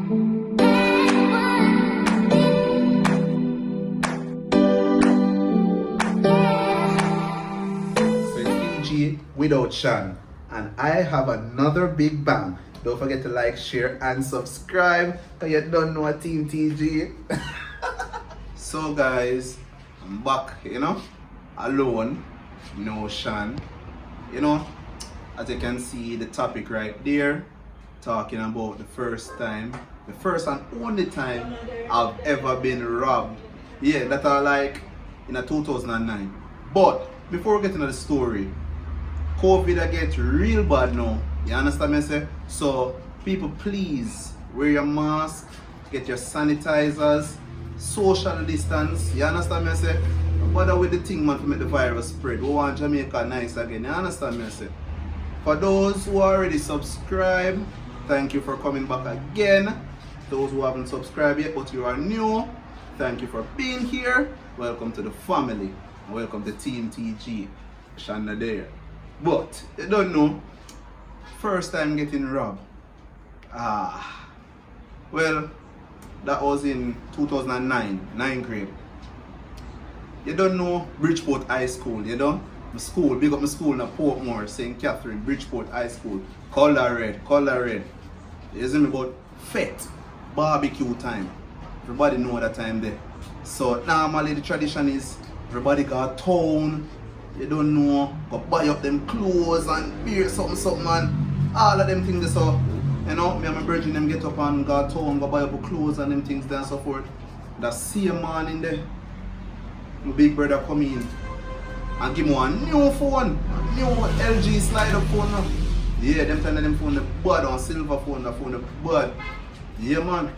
So it's PG without Shan, and I have another big bang. Don't forget to like, share, and subscribe. Cause you don't know a Team TG. So guys, I'm back, alone, no Shan. As you can see the topic right there, talking about the first and only time I've ever been robbed. Yeah, that are like in a 2009. But before we get into the story, COVID get real bad now. You understand me say? So people, please wear your mask, get your sanitizers, social distance. You understand me say? Don't bother with the thing man to make the virus spread. We want Jamaica nice again. You understand me say? For those who already subscribed, thank you for coming back again. Those who haven't subscribed yet but you are new, thank you for being here. Welcome to the family. Welcome to Team TG. Shanna there. But you don't know, first time getting robbed. Well, that was in 2009, 9th grade. You don't know Bridgeport High School, you know? My school, big up my school in Portmore, St. Catherine, Bridgeport High School. Color red. You see me about fete, barbecue time. Everybody know that time there. So normally the tradition is everybody got town, you don't know, go buy up them clothes and beer something and all of them things so. Me and my brethren them get up and go town, go buy up clothes and them things there and so forth. That same morning there, my big brother come in and give me a new phone, a new LG slide-up phone now. Yeah, them time them phone the bud on silver phone, the phone the bud. Yeah man,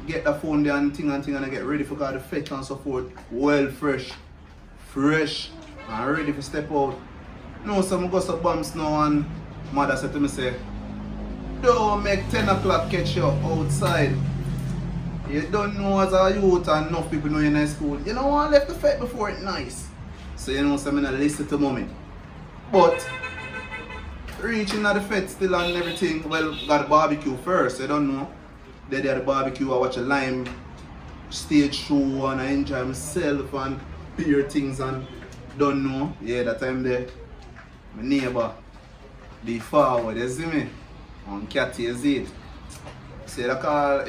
get the phone there and thing and I get ready for the fete and so forth. Well fresh and ready to step out. No, some go some bumps now and mother said to me say, don't make 10 o'clock catch you outside. You don't know as a youth and enough people know you're in school. You know I left the fete before it nice. So you know some I listen to mommy. But reaching at the fete still and everything, well got the barbecue first, you don't know. They did the barbecue, I watch a lime stage show and I enjoy myself and beer things and don't know. Yeah, that time there, my neighbor, the forward, you see me? On Catty, you see it? Say the call,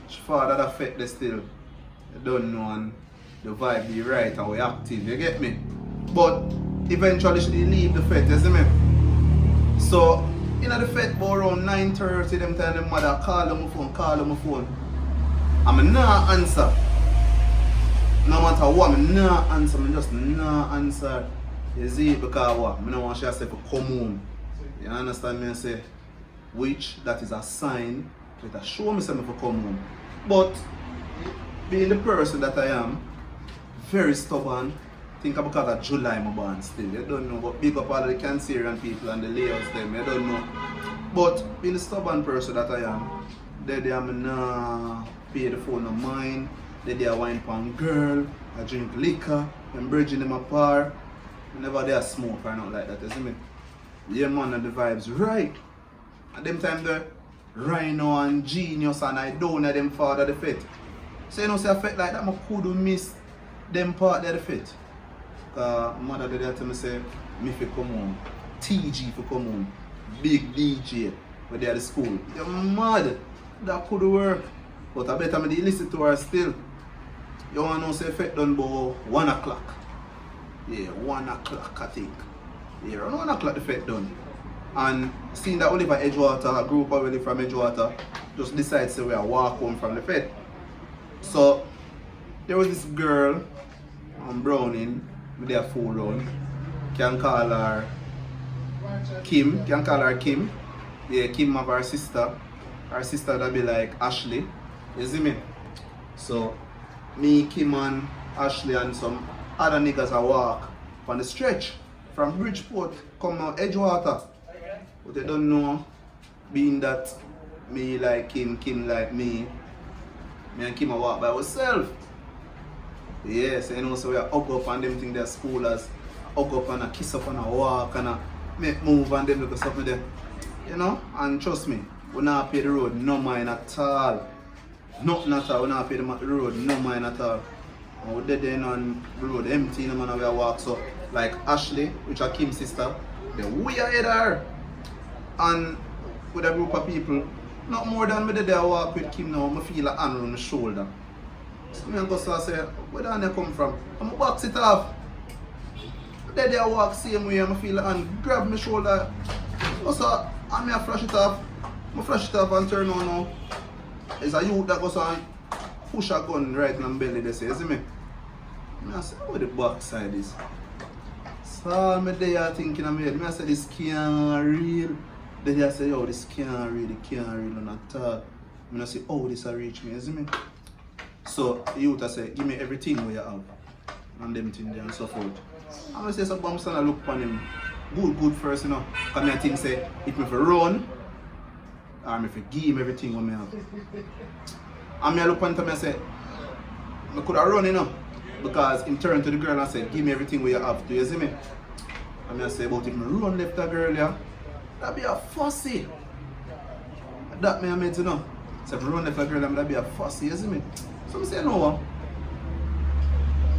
she father that fete there still. You don't know and the vibe be right and we active, you get me? But eventually she did leave the fete, you see me? So, the fete about around 9:30, them time the mother call on my phone. I'm not answer. No matter what, I'm not answer, I just not answer. You see, because what? I don't want she to say to come home. You understand me? I say, which that is a sign that show me something to come home. But being the person that I am, very stubborn. Think because of July I'm born still. You don't know, but big up all of the Cancerian people and the layers them, you don't know. But being the stubborn person that I am, they am not pay the phone of mine, they are wine pan girl, I drink liquor, I'm bridging them apart. Never there smoke or not like that, you see me? Yeah man, and the vibes right. At them time the Rhino and Genius and I don't know them father the fete. So you know say I felt like that I could miss them part of the fete. Mother did tell me say, me fi come home, TG fi come home, big DJ, but they at the school. You're mad, that could work. But I better me listen to her still. You want to know say effect done about 1 o'clock. Yeah, 1 o'clock I think. Yeah, around 1 o'clock the effect done. And seeing that Oliver Edgewater, a group already from Edgewater, just decided to we walk home from the fete. So there was this girl on Browning. With their phone on, can call her Kim, Yeah, Kim of her sister that be like Ashley, you see me? So, me, Kim and Ashley and some other niggas I walk on the stretch from Bridgeport, come out Edgewater. But they don't know, being that me like Kim like me and Kim I walk by ourselves. Yes, you know, so we are hug up and them think they're schoolers, hug up and kiss up and walk and make move and them look something there. And trust me, We not pay the road no mind at all. Nothing at all. We not pay the road no mind at all. And we dead then on the road empty, no man we walk. So like Ashley, which are Kim's sister, they way ahead of her. And with a group of people, not more than me there walk with Kim now, I feel a hand on my shoulder. So I go so say, where do they come from? I'm going to box it off. There walk same way, I feel a hand grab my shoulder. So I'm going to flash it off. I flash it off and turn on now. There's a youth that goes on push a gun right in my belly, they say, you see me? I say, where the backside is? So I'm there thinking I'm here. I say, this can't real. Then I say, yo, this can't real, it can't real at all. I say, oh, this will reach me, you see me? So the youth I say, give me everything we have. And them things there and so forth. And I say, so I'm standing look upon him. Good first, you know. Because I think say, if me for run, or if I give him everything what I have. And I look upon him and I say, I could have run, you know. Because him turned to the girl and said, give me everything we have to, you see me? And I say, about if I run left that girl, yeah, that'd be a fussy. That me I meant to know. So if I run left that girl, that'd be a fussy, you see me? So I say, no,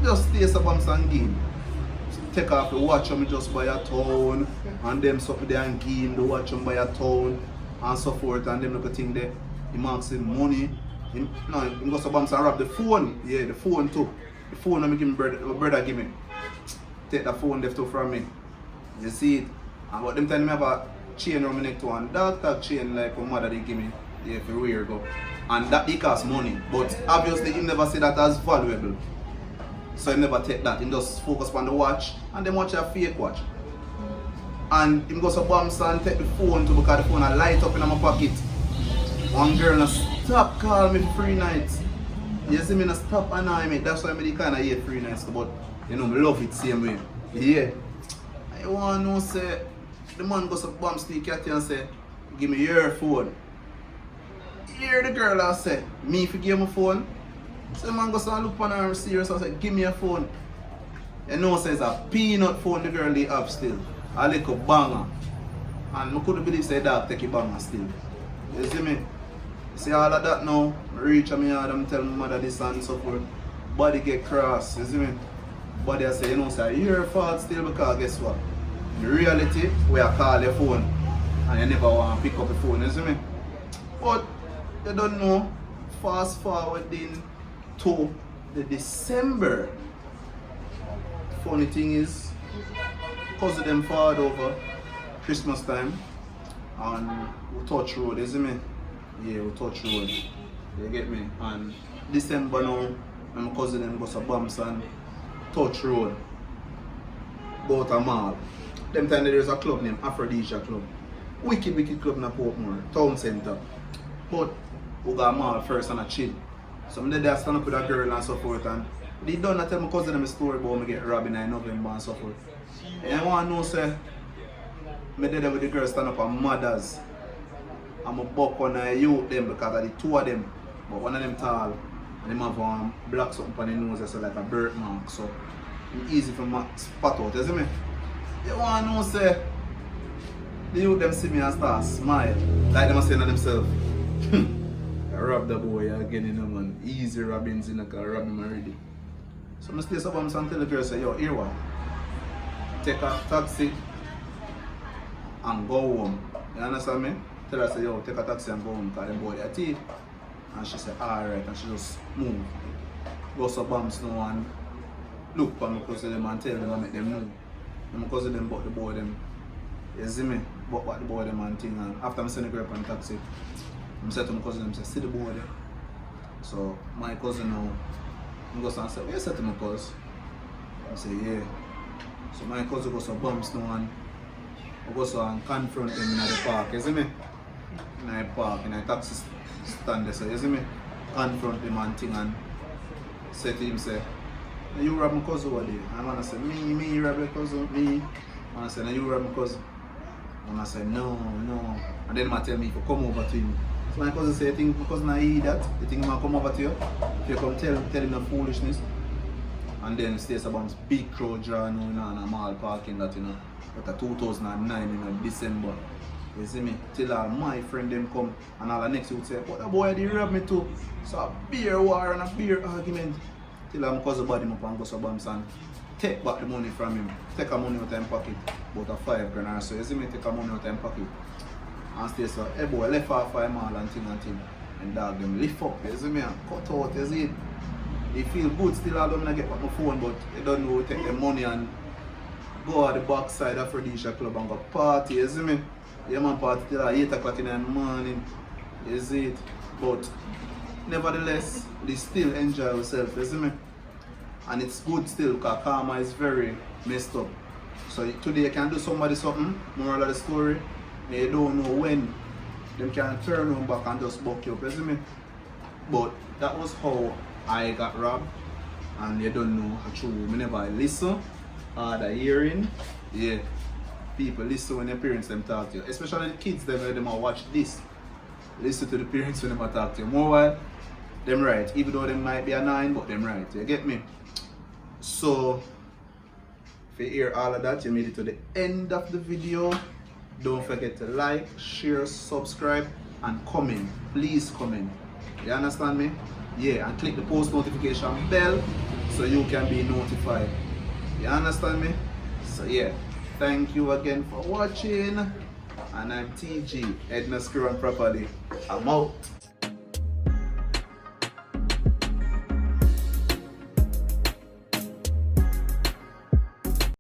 just stay up on some game. Take off the watch and just buy a town, and them something there and game, the watch and buy a town, and so forth, and them little thing there. He marks him money. He goes to bumps and rob the phone. Yeah, the phone too. The phone I'm give me brother give me. Take the phone left from me. You see it? And what them telling me about chain around my neck to one dark tag chain like my mother they give me for a year ago. And that it costs money. But obviously he never say that as valuable. So he never take that. He just focus on the watch and them watch a fake watch. And he goes to bumps and take the phone too because the phone I light up in my pocket. One girl stop call me for free nights. You see me not stop annoy me. That's why I kind of hate free nights. But you know, I love it same way. Yeah. I want to know say the man goes to bump the cat and say, give me your phone. Hear the girl and say, me if you give my phone. So the man goes to look on her serious and say, give me a phone. You know says a peanut phone the girl they have still. A little banger. And I couldn't believe say dog take a banger still. You see me? See all of that now, I reach me yard and tell my mother this and so forth. Body get cross, you see me? Body I say, you know, say, your fault still because guess what? In reality, we are call your phone and you never want to pick up the phone, you see me? But you don't know, fast forwarding to the December. Funny thing is, because of them forward over Christmas time and we touch road, you see me? Yeah, we touch road. You get me? And December now, my cousin them goes to bumps and touch road. Go to a mall. Them time there's a club named Aphrodisia Club. Wicked club in Portmore, town centre. But we got a mall first and a chill. So I'm there stand up with a girl and so forth and they done tell my cousin them a story about me get robbed in November and so forth. And I want to know say, me there with the girl stand up and mothers. I'm a buck on a youth them because of the two of them. But one of them tall and them have black something on the nose so like a birthmark. So it's easy for me spot out, you see me? You want to know say the youth them see me and start smile. Like them saying to themselves. I robbed the boy again, you know man. Easy robbings, you know, because I robbed him already. So I stay up and tell the girl say, yo, here what? Take a taxi and go home. You understand me? Tell her say, yo, take a taxi and go home because them boy they thief. And she said, alright, and she just move. Go to bumps now and look for my cousin them and tell them and make them know. And my cousin them bought the boy them. You see me? Bought the boy them and thing and after I send the girl up on the taxi, I said to my cousin, I said, see the boy there. So my cousin now, I goes and say, what you said to my cousin? I say, yeah. So my cousin goes to bumps now and I go and confront him in the park, you see me? In the park, in the taxi stand there, so you see me? Confront him and thing and say to him, say, you rob my cousin over there? And I say, me, you rob your cousin, me. And I say, no, you rob my cousin. And I say, no. And then I tell me if you come over to him. So my cousin say, you think my cousin I eat that? You think I come over to you? If you come tell him the foolishness. And then stays about big crowd draw in a mall parking that, you know. But 2009 in December. You see me? Till all my friend them come and all the next would say, but the boy did rob me too. So a beer war and a beer argument. Till I'm cousin body him up and go so bams and take back the money from him. Take a money out of him pocket. About a 5 grand or so. You see me? Take a money out of him pocket. And stay so, hey boy, left off for him all and thing. And dog them lift up, you see me? And cut out, you see it? They feel good still, I don't get back my phone, but they don't know take the money and go at the backside of Aphrodisia Club and go party, you see me? Yeah man, party till 8 o'clock in the morning, you see it? But nevertheless, they still enjoy themselves, you see me? And it's good still because karma is very messed up. So today you can do somebody something, moral of the story, and you don't know when them can turn on back and just buck you up, you see me? But that was how I got robbed, and you don't know how true. Whenever I listen, the hearing, yeah, people listen when their parents them talk to you, especially the kids them when them watch this. Listen to the parents when them talk to you. More while, them right, even though them might be annoying, but them right. You get me? So, if you hear all of that, you made it to the end of the video. Don't forget to like, share, subscribe, and comment. Please comment. You understand me? Yeah, and click the post notification bell so you can be notified. You understand me? So yeah, thank you again for watching. And I'm TG, Edna Screw and Property. I'm out.